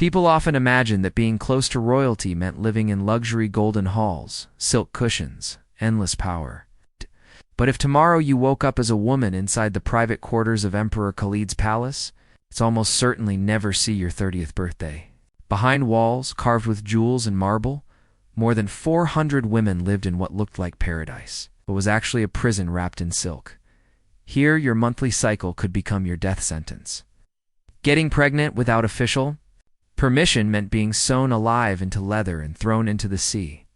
People often imagine that being close to royalty meant living in luxury golden halls, silk cushions, endless power. But if tomorrow you woke up as a woman inside the private quarters of Emperor Khalid's palace, it's almost certainly never see your 30th birthday. Behind walls carved with jewels and marble, more than 400 women lived in what looked like paradise, but was actually a prison wrapped in silk. Here, your monthly cycle could become your death sentence. Getting pregnant without official permission meant being sewn alive into leather and thrown into the sea.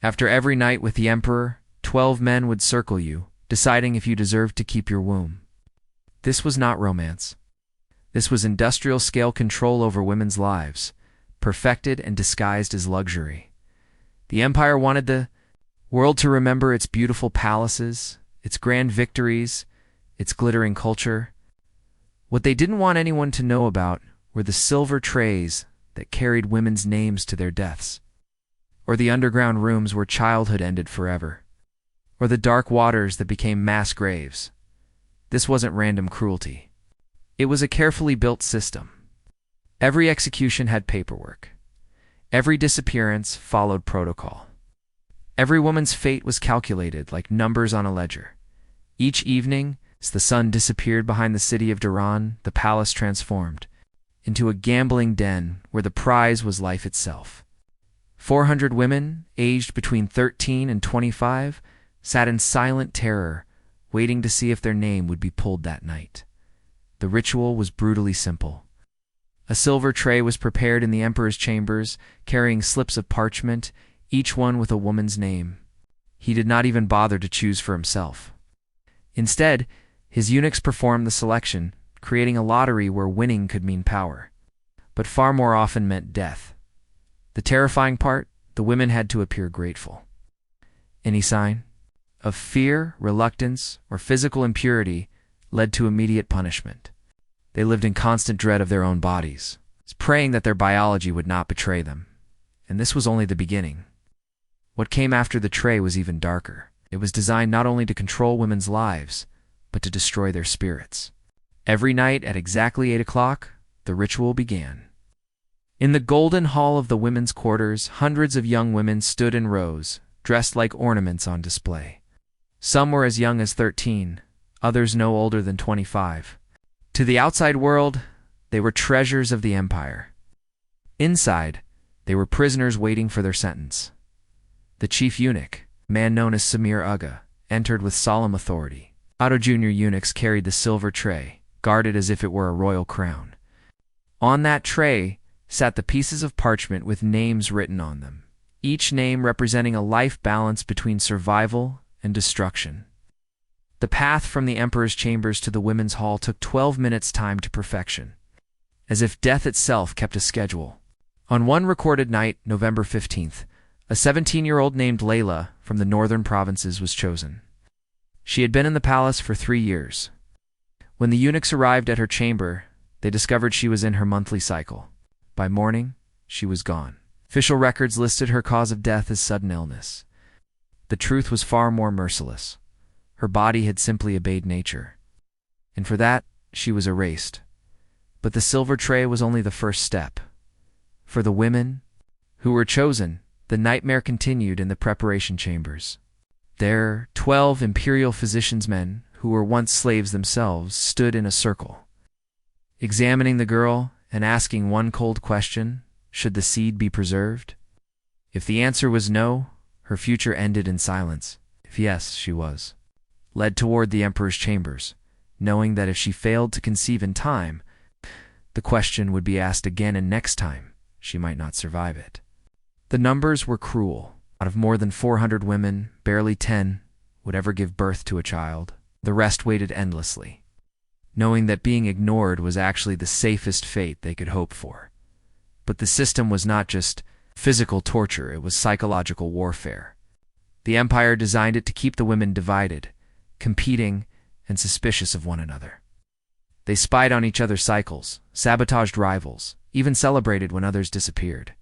After every night with the emperor, 12 men would circle you, deciding if you deserved to keep your womb. This was not romance. This was industrial-scale control over women's lives, perfected and disguised as luxury. The empire wanted the world to remember its beautiful palaces, its grand victories, its glittering culture. What they didn't want anyone to know about were the silver trays that carried women's names to their deaths, or the underground rooms where childhood ended forever, or the dark waters that became mass graves. This wasn't random cruelty. It was a carefully built system. Every execution had paperwork. Every disappearance followed protocol. Every woman's fate was calculated like numbers on a ledger. Each evening, as the sun disappeared behind the city of Duran, the palace transformed into a gambling den where the prize was life itself. 400 women, aged between 13 and 25, sat in silent terror, waiting to see if their name would be pulled that night. The ritual was brutally simple. A silver tray was prepared in the emperor's chambers, carrying slips of parchment, each one with a woman's name. He did not even bother to choose for himself. Instead, his eunuchs performed the selection, creating a lottery where winning could mean power, but far more often meant death. The terrifying part, the women had to appear grateful. Any sign of fear, reluctance, or physical impurity led to immediate punishment. They lived in constant dread of their own bodies, praying that their biology would not betray them. And this was only the beginning. What came after the tray was even darker. It was designed not only to control women's lives, but to destroy their spirits. Every night at exactly 8 o'clock, the ritual began. In the golden hall of the women's quarters, hundreds of young women stood in rows, dressed like ornaments on display. Some were as young as 13, others no older than 25. To the outside world, they were treasures of the empire. Inside, they were prisoners waiting for their sentence. The chief eunuch, a man known as Samir Uga, entered with solemn authority. Otto junior eunuchs carried the silver tray, guarded as if it were a royal crown. On that tray sat the pieces of parchment with names written on them, each name representing a life balance between survival and destruction. The path from the emperor's chambers to the women's hall took 12 minutes timed to perfection, as if death itself kept a schedule. On one recorded night, November 15th, a 17-year-old named Layla from the northern provinces was chosen. She had been in the palace for 3 years. When the eunuchs arrived at her chamber, they discovered she was in her monthly cycle. By morning, she was gone. Official records listed her cause of death as sudden illness. The truth was far more merciless. Her body had simply obeyed nature, and for that, she was erased. But the silver tray was only the first step. For the women who were chosen, the nightmare continued in the preparation chambers. There, 12 imperial physicians' men, who were once slaves themselves, stood in a circle, examining the girl and asking one cold question: should the seed be preserved? If the answer was no, her future ended in silence. If yes, she was led toward the emperor's chambers, knowing that if she failed to conceive in time, the question would be asked again, and next time she might not survive it. The numbers were cruel. Out of more than 400 women, barely 10 would ever give birth to a child. The rest waited endlessly, knowing that being ignored was actually the safest fate they could hope for. But the system was not just physical torture, it was psychological warfare. The empire designed it to keep the women divided, competing, and suspicious of one another. They spied on each other's cycles, sabotaged rivals, even celebrated when others disappeared.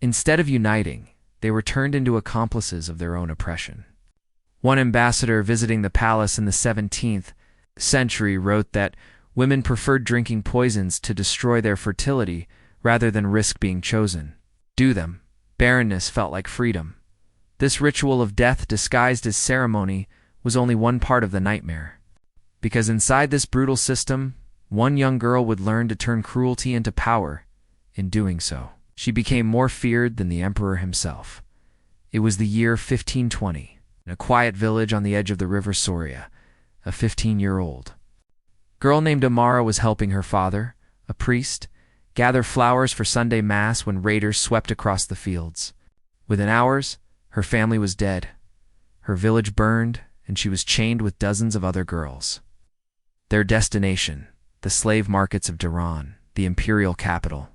Instead of uniting, they were turned into accomplices of their own oppression. One ambassador visiting the palace in the 17th century wrote that women preferred drinking poisons to destroy their fertility rather than risk being chosen. Do them. Barrenness felt like freedom. This ritual of death disguised as ceremony was only one part of the nightmare. Because inside this brutal system, one young girl would learn to turn cruelty into power. In doing so, she became more feared than the emperor himself. It was the year 1520, in a quiet village on the edge of the river Soria. A 15-year-old girl named Amara was helping her father, a priest, gather flowers for Sunday Mass when raiders swept across the fields. Within hours, her family was dead. Her village burned, and she was chained with dozens of other girls. Their destination, the slave markets of Tehran, the imperial capital.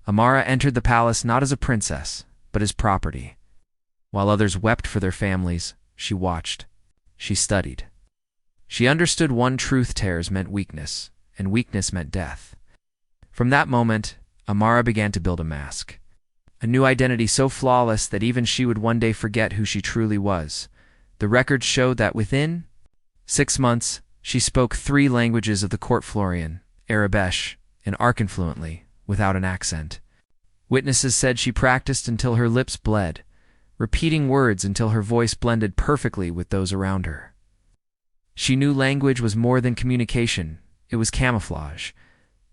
Amara entered the palace not as a princess, but as property. While others wept for their families, she watched. She studied. She understood one truth: tears meant weakness, and weakness meant death. From that moment, Amara began to build a mask. A new identity so flawless that even she would one day forget who she truly was. The records showed that within 6 months, she spoke 3 languages of the court: Florian, Arabesh, and Arkan fluently, without an accent. Witnesses said she practiced until her lips bled, repeating words until her voice blended perfectly with those around her. She knew language was more than communication, it was camouflage.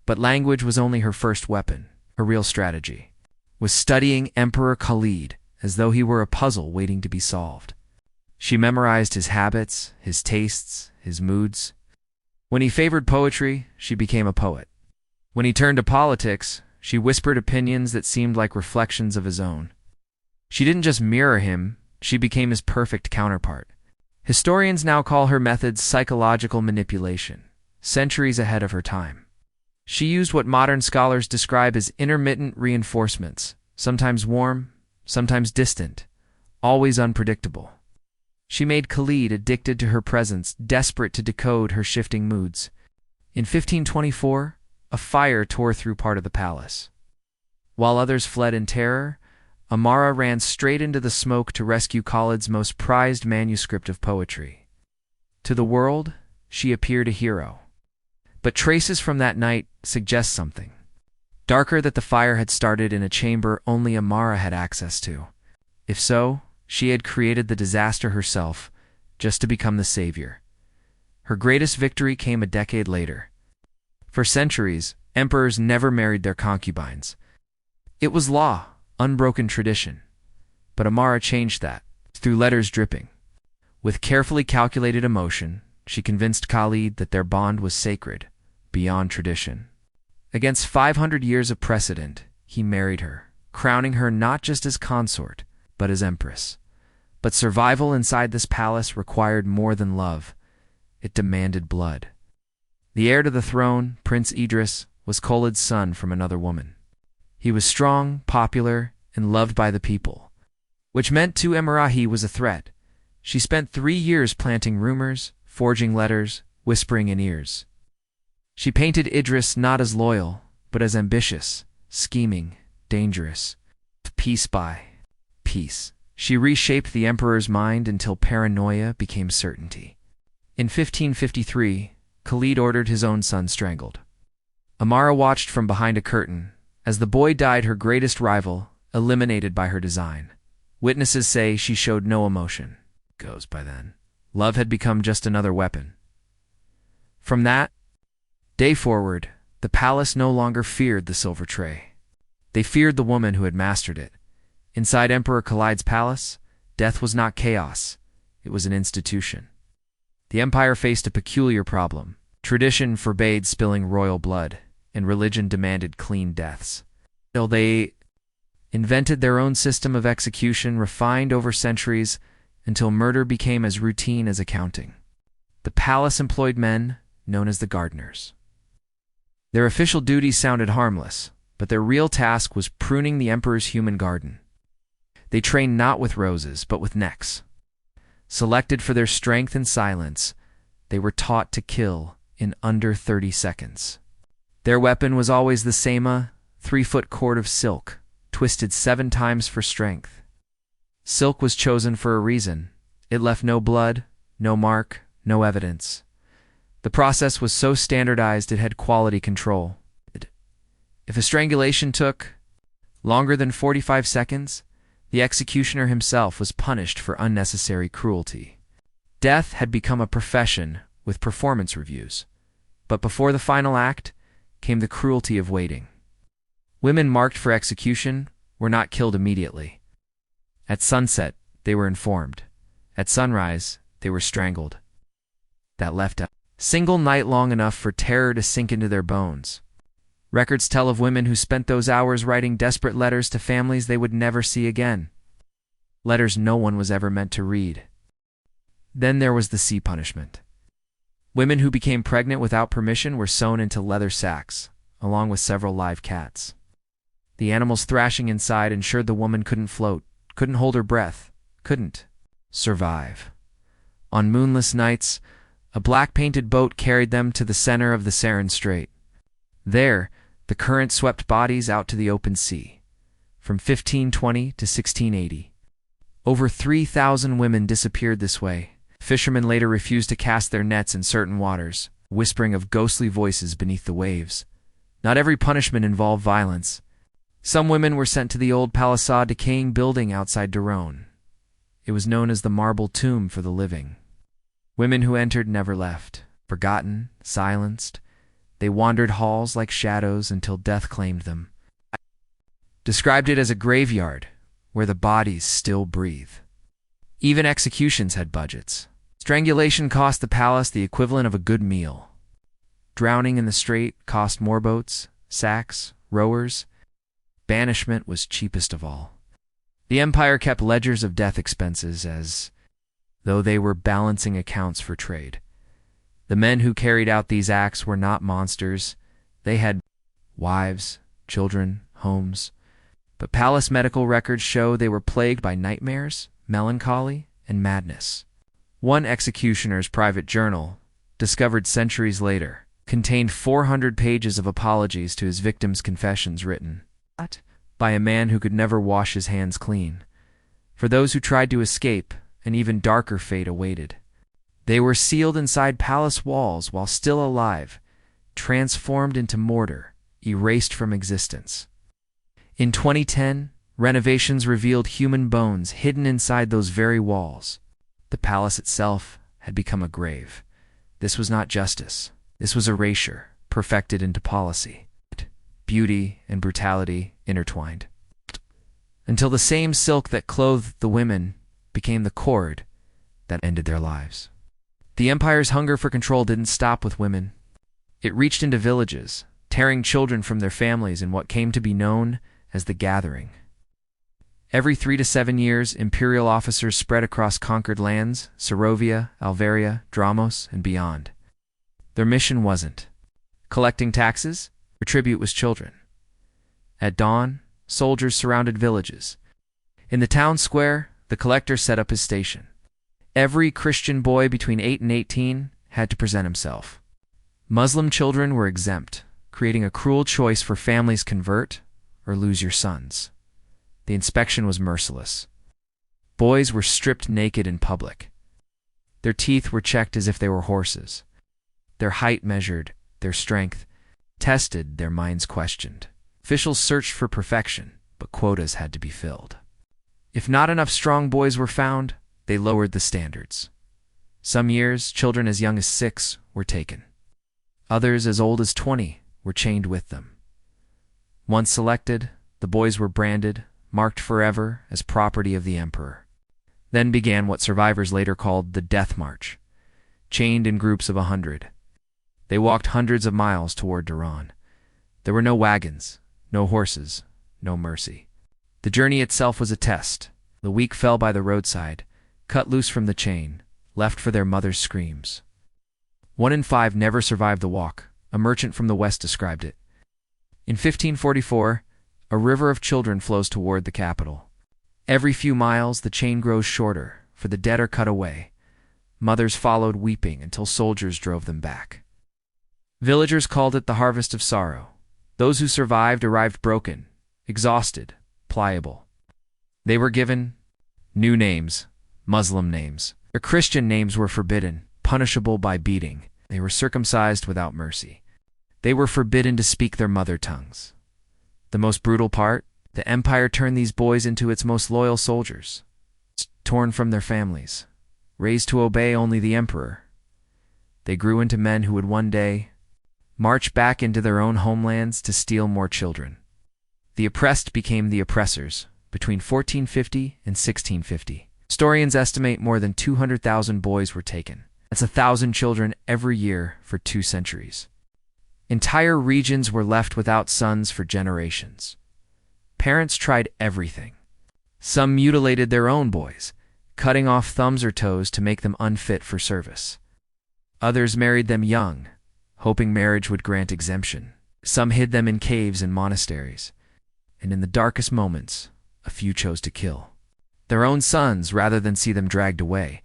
But language was only her first weapon. Her real strategy was studying Emperor Khalid as though he were a puzzle waiting to be solved. She memorized his habits, his tastes, his moods. When he favored poetry, she became a poet. When he turned to politics, she whispered opinions that seemed like reflections of his own. She didn't just mirror him, she became his perfect counterpart. Historians now call her methods psychological manipulation, centuries ahead of her time. She used what modern scholars describe as intermittent reinforcements, sometimes warm, sometimes distant, always unpredictable. She made Khalid addicted to her presence, desperate to decode her shifting moods. In 1524, a fire tore through part of the palace. While others fled in terror, Amara ran straight into the smoke to rescue Khalid's most prized manuscript of poetry. To the world, she appeared a hero. But traces from that night suggest something darker, that the fire had started in a chamber only Amara had access to. If so, she had created the disaster herself, just to become the savior. Her greatest victory came a decade later. For centuries, emperors never married their concubines. It was law, unbroken tradition. But Amara changed that, through letters dripping. With carefully calculated emotion, she convinced Khalid that their bond was sacred, beyond tradition. Against 500 years of precedent, he married her, crowning her not just as consort, but as empress. But survival inside this palace required more than love. It demanded blood. The heir to the throne, Prince Idris, was Khalid's son from another woman. He was strong, popular, and loved by the people, which meant to Amara he was a threat. She spent 3 years planting rumors, forging letters, whispering in ears. She painted Idris not as loyal, but as ambitious, scheming, dangerous. Piece by piece, she reshaped the emperor's mind until paranoia became certainty. In 1553, Khalid ordered his own son strangled. Amara watched from behind a curtain as the boy died, her greatest rival, eliminated by her design. Witnesses say she showed no emotion. Goes by then. Love had become just another weapon. From that day forward, the palace no longer feared the silver tray. They feared the woman who had mastered it. Inside Emperor Khalid's palace, death was not chaos, it was an institution. The empire faced a peculiar problem. Tradition forbade spilling royal blood, and religion demanded clean deaths. Still, they invented their own system of execution, refined over centuries, until murder became as routine as accounting. The palace employed men known as the gardeners. Their official duties sounded harmless, but their real task was pruning the emperor's human garden. They trained not with roses, but with necks. Selected for their strength and silence, they were taught to kill in under 30 seconds. Their weapon was always the same, 3-foot cord of silk, twisted 7 times for strength. Silk was chosen for a reason. It left no blood, no mark, no evidence. The process was so standardized it had quality control. If a strangulation took longer than 45 seconds, the executioner himself was punished for unnecessary cruelty. Death had become a profession with performance reviews, but before the final act came the cruelty of waiting. Women marked for execution were not killed immediately. At sunset, they were informed. At sunrise, they were strangled. That left a single night long enough for terror to sink into their bones. Records tell of women who spent those hours writing desperate letters to families they would never see again. Letters no one was ever meant to read. Then there was the sea punishment. Women who became pregnant without permission were sewn into leather sacks, along with several live cats. The animals thrashing inside ensured the woman couldn't float, couldn't hold her breath, couldn't survive. On moonless nights, a black-painted boat carried them to the center of the Saran Strait. There, the current swept bodies out to the open sea. From 1520 to 1680, over 3,000 women disappeared this way. Fishermen later refused to cast their nets in certain waters, whispering of ghostly voices beneath the waves. Not every punishment involved violence. Some women were sent to the old palisade decaying building outside Daron. It was known as the marble tomb for the living. Women who entered never left, forgotten, silenced. They wandered halls like shadows until death claimed them. Described it as a graveyard where the bodies still breathe. Even executions had budgets. Strangulation cost the palace the equivalent of a good meal. Drowning in the strait cost more boats, sacks, rowers. Banishment was cheapest of all. The empire kept ledgers of death expenses as though they were balancing accounts for trade. The men who carried out these acts were not monsters. They had wives, children, homes. But palace medical records show they were plagued by nightmares, melancholy, and madness. One executioner's private journal, discovered centuries later, contained 400 pages of apologies to his victims' confessions written by a man who could never wash his hands clean. For those who tried to escape, an even darker fate awaited. They were sealed inside palace walls while still alive, transformed into mortar, erased from existence. In 2010, renovations revealed human bones hidden inside those very walls. The palace itself had become a grave. This was not justice. This was erasure, perfected into policy. Beauty and brutality intertwined. Until the same silk that clothed the women became the cord that ended their lives. The empire's hunger for control didn't stop with women. It reached into villages, tearing children from their families in what came to be known as the Gathering. Every 3 to 7 years, imperial officers spread across conquered lands, Serovia, Alvaria, Dramos, and beyond. Their mission wasn't collecting taxes. Their tribute was children. At dawn, soldiers surrounded villages. In the town square, the collector set up his station. Every Christian boy between 8 and 18 had to present himself. Muslim children were exempt, creating a cruel choice for families: convert or lose your sons. The inspection was merciless. Boys were stripped naked in public. Their teeth were checked as if they were horses. Their height measured, their strength tested, their minds questioned. Officials searched for perfection, but quotas had to be filled. If not enough strong boys were found, they lowered the standards. Some years, children as young as 6 were taken. Others as old as 20 were chained with them. Once selected, the boys were branded, marked forever as property of the emperor. Then began what survivors later called the Death March. Chained in groups of 100. They walked hundreds of miles toward Daron. There were no wagons, no horses, no mercy. The journey itself was a test. The weak fell by the roadside, cut loose from the chain, left for their mother's screams. 1 in 5 never survived the walk. A merchant from the west described it. In 1544, a river of children flows toward the capital. Every few miles, the chain grows shorter, for the dead are cut away. Mothers followed weeping until soldiers drove them back. Villagers called it the harvest of sorrow. Those who survived arrived broken, exhausted, pliable. They were given new names, Muslim names. Their Christian names were forbidden, punishable by beating. They were circumcised without mercy. They were forbidden to speak their mother tongues. The most brutal part? The empire turned these boys into its most loyal soldiers, torn from their families, raised to obey only the emperor. They grew into men who would one day march back into their own homelands to steal more children. The oppressed became the oppressors between 1450 and 1650. Historians estimate more than 200,000 boys were taken. That's 1,000 children every year for 2 centuries. Entire regions were left without sons for generations. Parents tried everything. Some mutilated their own boys, cutting off thumbs or toes to make them unfit for service. Others married them young, hoping marriage would grant exemption. Some hid them in caves and monasteries. And in the darkest moments, a few chose to kill their own sons rather than see them dragged away.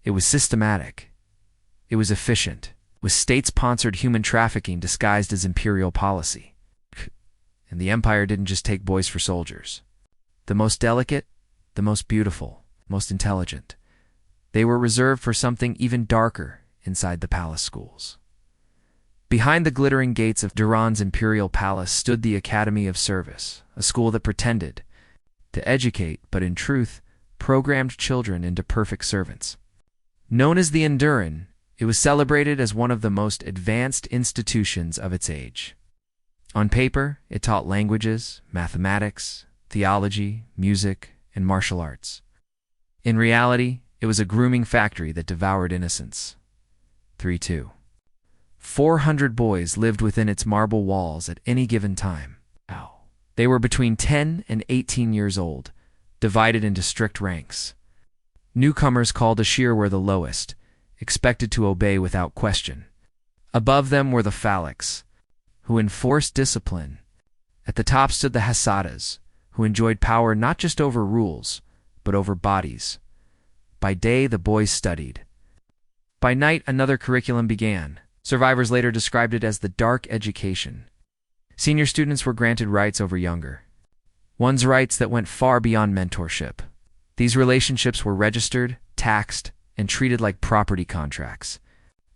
It was systematic. It was efficient. It was state-sponsored human trafficking disguised as imperial policy. And the empire didn't just take boys for soldiers. The most delicate, the most beautiful, most intelligent. They were reserved for something even darker inside the palace schools. Behind the glittering gates of Duran's imperial palace stood the Academy of Service, a school that pretended to educate, but in truth, programmed children into perfect servants. Known as the Enduran, it was celebrated as one of the most advanced institutions of its age. On paper, it taught languages, mathematics, theology, music, and martial arts. In reality, it was a grooming factory that devoured innocence. 3-2. 400 boys lived within its marble walls at any given time. They were between 10 and 18 years old, divided into strict ranks. Newcomers called Ashir were the lowest, expected to obey without question. Above them were the Phallics, who enforced discipline. At the top stood the Hasadas, who enjoyed power not just over rules, but over bodies. By day, the boys studied. By night, another curriculum began. Survivors later described it as the dark education. Senior students were granted rights over younger ones, rights that went far beyond mentorship. These relationships were registered, taxed, and treated like property contracts.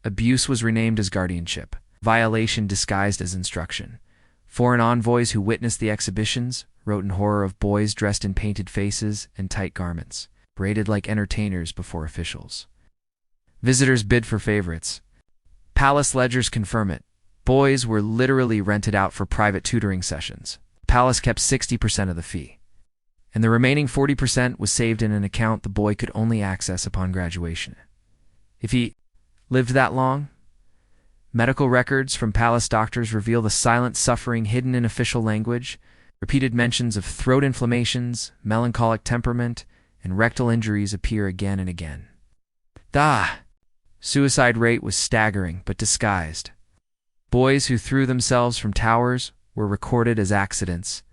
Abuse was renamed as guardianship, violation disguised as instruction. Foreign envoys who witnessed the exhibitions wrote in horror of boys dressed in painted faces and tight garments, rated like entertainers before officials. Visitors bid for favorites. Palace ledgers confirm it. Boys were literally rented out for private tutoring sessions. The palace kept 60% of the fee, and the remaining 40% was saved in an account the boy could only access upon graduation. If he lived that long, medical records from palace doctors reveal the silent suffering hidden in official language, repeated mentions of throat inflammations, melancholic temperament, and rectal injuries appear again and again. The suicide rate was staggering but disguised. Boys who threw themselves from towers were recorded as accidents.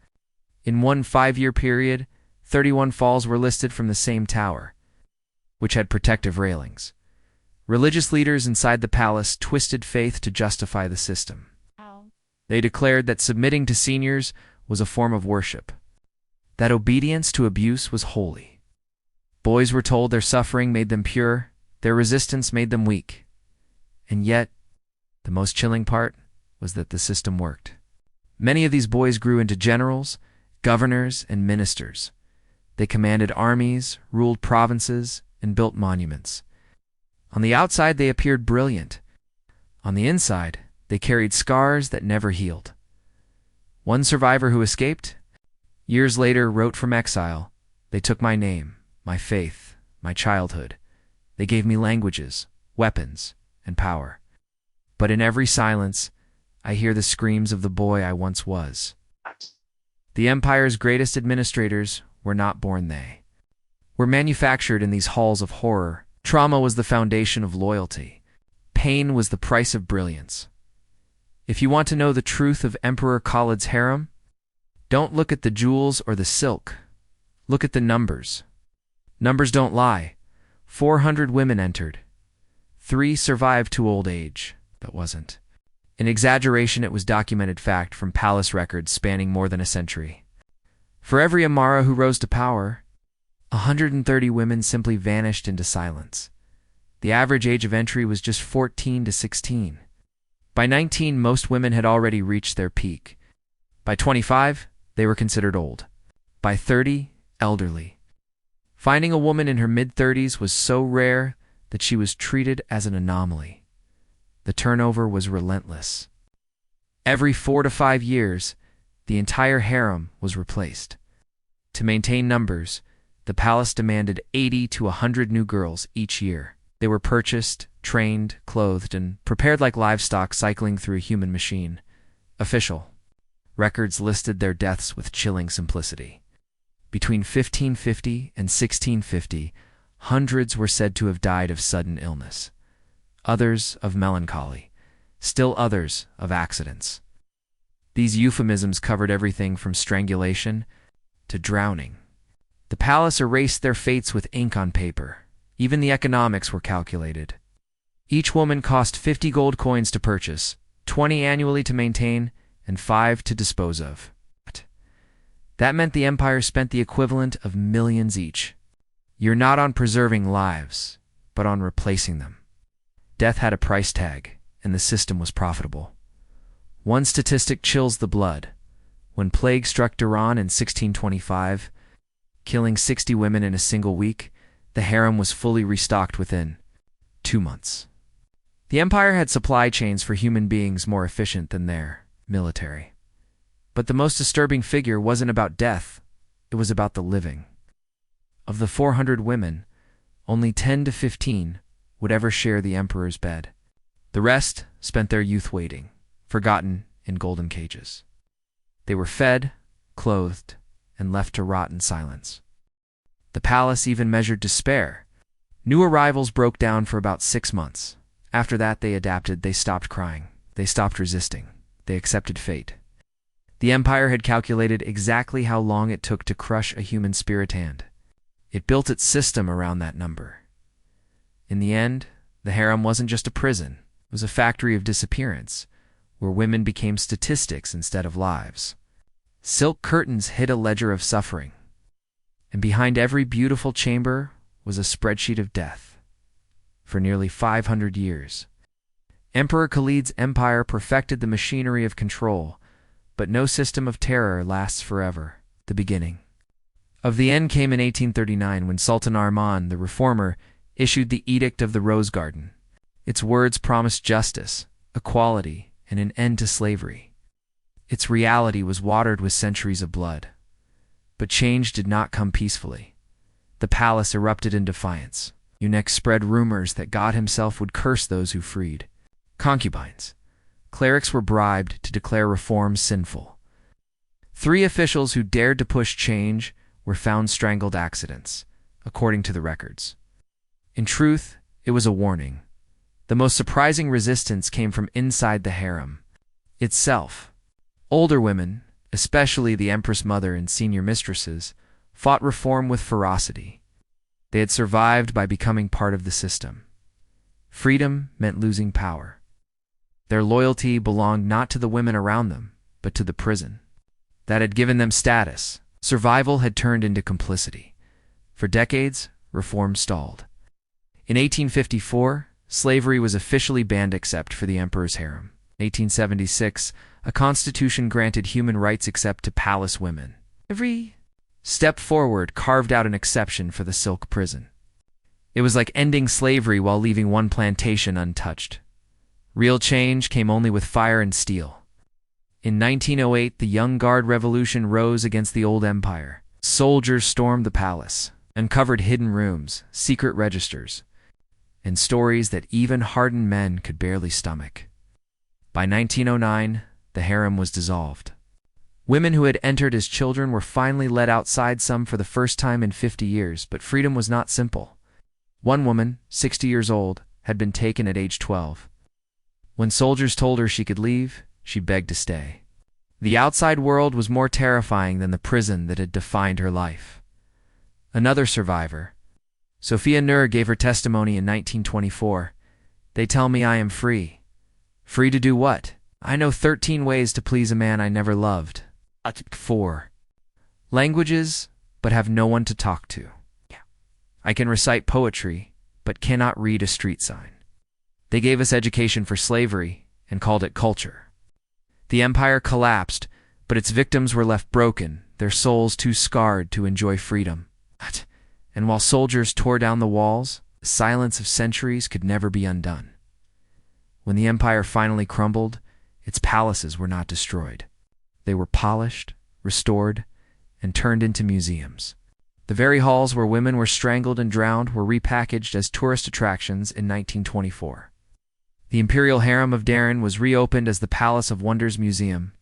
In one 5-year period, 31 falls were listed from the same tower, which had protective railings. Religious leaders inside the palace twisted faith to justify the system. They declared that submitting to seniors was a form of worship, that obedience to abuse was holy. Boys were told their suffering made them pure, their resistance made them weak. And yet, the most chilling part was that the system worked. Many of these boys grew into generals, governors, and ministers. They commanded armies, ruled provinces, and built monuments. On the outside, they appeared brilliant. On the inside, they carried scars that never healed. One survivor who escaped, years later wrote from exile, "They took my name, my faith, my childhood. They gave me languages, weapons, and power. But in every silence, I hear the screams of the boy I once was." The empire's greatest administrators were not born. They were manufactured in these halls of horror. Trauma was the foundation of loyalty. Pain was the price of brilliance. If you want to know the truth of Emperor Khalid's harem, don't look at the jewels or the silk. Look at the numbers. Numbers don't lie. 400 women entered. 3 survived to old age. That wasn't an exaggeration, it was documented fact from palace records spanning more than a century. For every Amara who rose to power, 130 women simply vanished into silence. The average age of entry was just 14 to 16. By 19, most women had already reached their peak. By 25, they were considered old. By 30, elderly. Finding a woman in her mid-30s was so rare that she was treated as an anomaly. The turnover was relentless. Every 4 to 5 years, the entire harem was replaced. To maintain numbers, the palace demanded 80 to 100 new girls each year. They were purchased, trained, clothed, and prepared like livestock cycling through a human machine. Official records listed their deaths with chilling simplicity. Between 1550 and 1650, hundreds were said to have died of sudden illness, others of melancholy, still others of accidents. These euphemisms covered everything from strangulation to drowning. The palace erased their fates with ink on paper. Even the economics were calculated. Each woman cost 50 gold coins to purchase, 20 annually to maintain, and 5 to dispose of. That meant the empire spent the equivalent of millions each. You're not on preserving lives, but on replacing them. Death had a price tag, and the system was profitable. One statistic chills the blood. When plague struck Iran in 1625, killing 60 women in a single week, the harem was fully restocked within 2 months. The empire had supply chains for human beings more efficient than their military. But the most disturbing figure wasn't about death, it was about the living. Of the 400 women, only 10 to 15 would ever share the emperor's bed. The rest spent their youth waiting, forgotten in golden cages. They were fed, clothed, and left to rot in silence. The palace even measured despair. New arrivals broke down for about 6 months. After that, they adapted, they stopped crying, they stopped resisting, they accepted fate. The empire had calculated exactly how long it took to crush a human spirit hand. It built its system around that number. In the end, the harem wasn't just a prison, it was a factory of disappearance, where women became statistics instead of lives. Silk curtains hid a ledger of suffering, and behind every beautiful chamber was a spreadsheet of death. For nearly 500 years, Emperor Khalid's empire perfected the machinery of control, but no system of terror lasts forever. The beginning of the end came in 1839 when Sultan Arman, the reformer, issued the Edict of the Rose Garden. Its words promised justice, equality, and an end to slavery. Its reality was watered with centuries of blood. But change did not come peacefully. The palace erupted in defiance. Eunuchs spread rumors that God himself would curse those who freed. Concubines. Clerics were bribed to declare reform sinful. 3 officials who dared to push change were found strangled accidents, according to the records. In truth, it was a warning. The most surprising resistance came from inside the harem itself. Older women, especially the empress mother and senior mistresses, fought reform with ferocity. They had survived by becoming part of the system. Freedom meant losing power. Their loyalty belonged not to the women around them, but to the prison. That had given them status. Survival had turned into complicity. For decades, reform stalled. In 1854, slavery was officially banned except for the emperor's harem. In 1876, a constitution granted human rights except to palace women. Every step forward carved out an exception for the silk prison. It was like ending slavery while leaving one plantation untouched. Real change came only with fire and steel. In 1908, the Young Guard Revolution rose against the old empire. Soldiers stormed the palace, uncovered hidden rooms, secret registers, and stories that even hardened men could barely stomach. By 1909, the harem was dissolved. Women who had entered as children were finally let outside, some for the first time in 50 years, but freedom was not simple. One woman, 60 years old, had been taken at age 12. When soldiers told her she could leave, she begged to stay. The outside world was more terrifying than the prison that had defined her life. Another survivor, Sophia Nur, gave her testimony in 1924. "They tell me I am free. Free to do what? I know 13 ways to please a man I never loved. 4 languages, but have no one to talk to. I can recite poetry, but cannot read a street sign. They gave us education for slavery and called it culture. The empire collapsed, But its victims were left broken, their souls too scarred to enjoy freedom. And while soldiers tore down the walls, the silence of centuries could never be undone. When the empire finally crumbled, its palaces were not destroyed. They were polished, restored, and turned into museums. The very halls where women were strangled and drowned were repackaged as tourist attractions in 1924. The imperial harem of Darren was reopened as the Palace of Wonders Museum.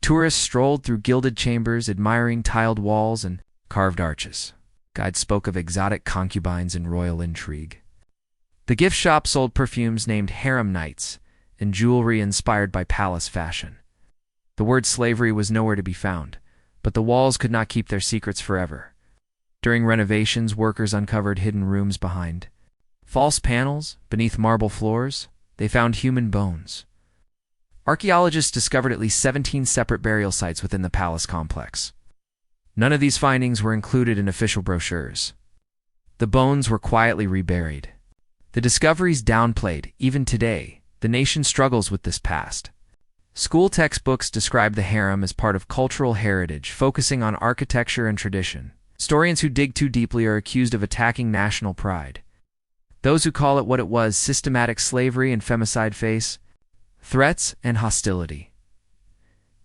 Tourists strolled through gilded chambers, admiring tiled walls and carved arches. Guides spoke of exotic concubines and royal intrigue. The gift shop sold perfumes named Harem Nights and jewelry inspired by palace fashion. The word slavery was nowhere to be found, but the walls could not keep their secrets forever. During renovations, workers uncovered hidden rooms behind false panels. Beneath marble floors, they found human bones. Archaeologists discovered at least 17 separate burial sites within the palace complex. None of these findings were included in official brochures. The bones were quietly reburied. The discoveries downplayed. Even today, the nation struggles with this past. School textbooks describe the harem as part of cultural heritage, focusing on architecture and tradition. Historians who dig too deeply are accused of attacking national pride. Those who call it what it was, systematic slavery and femicide, face threats and hostility.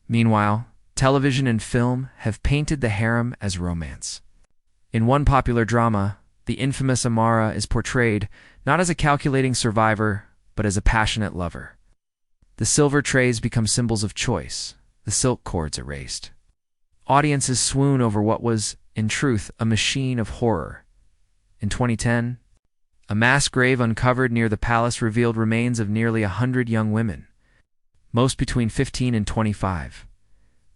Meanwhile, television and film have painted the harem as romance. In one popular drama, the infamous Amara is portrayed not as a calculating survivor, but as a passionate lover. The silver trays become symbols of choice, the silk cords erased. Audiences swoon over what was, in truth, a machine of horror. In 2010, a mass grave uncovered near the palace revealed remains of nearly 100 young women, most between 15 and 25.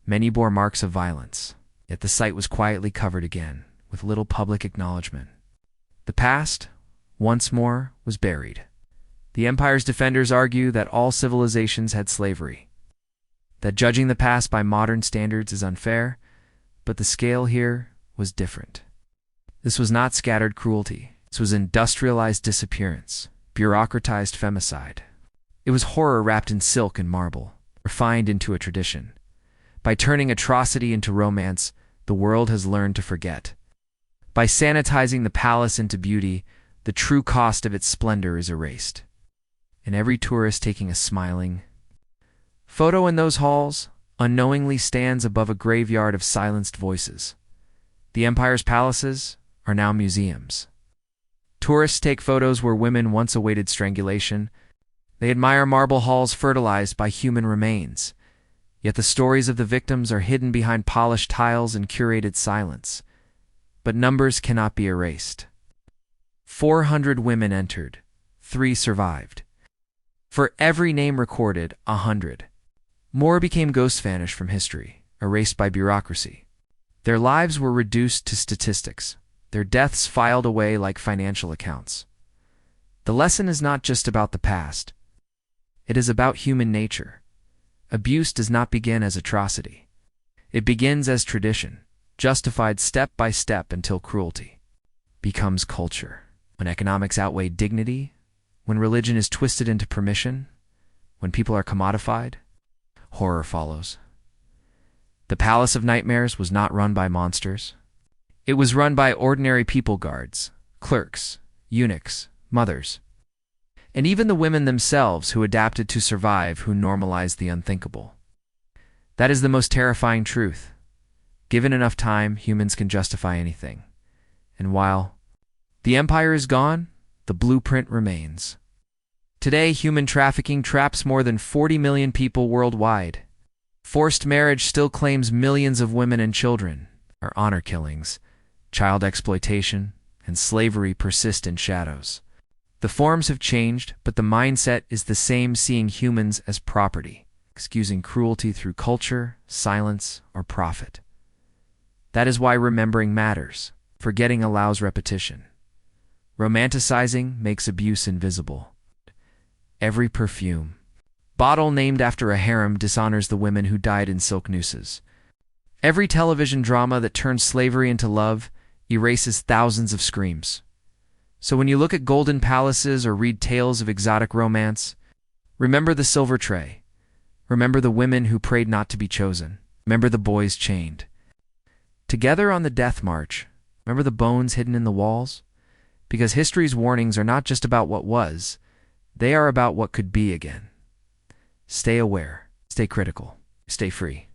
Many bore marks of violence, yet the site was quietly covered again, with little public acknowledgement. The past, once more, was buried. The empire's defenders argue that all civilizations had slavery, that judging the past by modern standards is unfair, but the scale here was different. This was not scattered cruelty. This was industrialized disappearance, bureaucratized femicide. It was horror wrapped in silk and marble, refined into a tradition. By turning atrocity into romance, the world has learned to forget. By sanitizing the palace into beauty, the true cost of its splendor is erased. And every tourist taking a smiling photo in those halls unknowingly stands above a graveyard of silenced voices. The empire's palaces are now museums. Tourists take photos where women once awaited strangulation. They admire marble halls fertilized by human remains. Yet the stories of the victims are hidden behind polished tiles and curated silence. But numbers cannot be erased. 400 women entered. 3 survived. For every name recorded, 100 more became ghost vanished from history, erased by bureaucracy. Their lives were reduced to statistics, their deaths filed away like financial accounts. The lesson is not just about the past. It is about human nature. Abuse does not begin as atrocity. It begins as tradition, justified step by step until cruelty becomes culture. When economics outweigh dignity, when religion is twisted into permission, when people are commodified, horror follows. The Palace of Nightmares was not run by monsters. It was run by ordinary people, guards, clerks, eunuchs, mothers, and even the women themselves who adapted to survive, who normalized the unthinkable. That is the most terrifying truth. Given enough time, humans can justify anything. And while the empire is gone, the blueprint remains. Today, human trafficking traps more than 40 million people worldwide. Forced marriage still claims millions of women and children. Our honor killings, child exploitation, and slavery persist in shadows. The forms have changed, but the mindset is the same, seeing humans as property, excusing cruelty through culture, silence, or profit. That is why remembering matters. Forgetting allows repetition. Romanticizing makes abuse invisible. Every perfume, bottle named after a harem dishonors the women who died in silk nooses. Every television drama that turns slavery into love erases thousands of screams. So when you look at golden palaces or read tales of exotic romance, remember the silver tray. Remember the women who prayed not to be chosen. Remember the boys chained together on the death march. Remember the bones hidden in the walls? Because history's warnings are not just about what was, they are about what could be again. Stay aware, stay critical, stay free.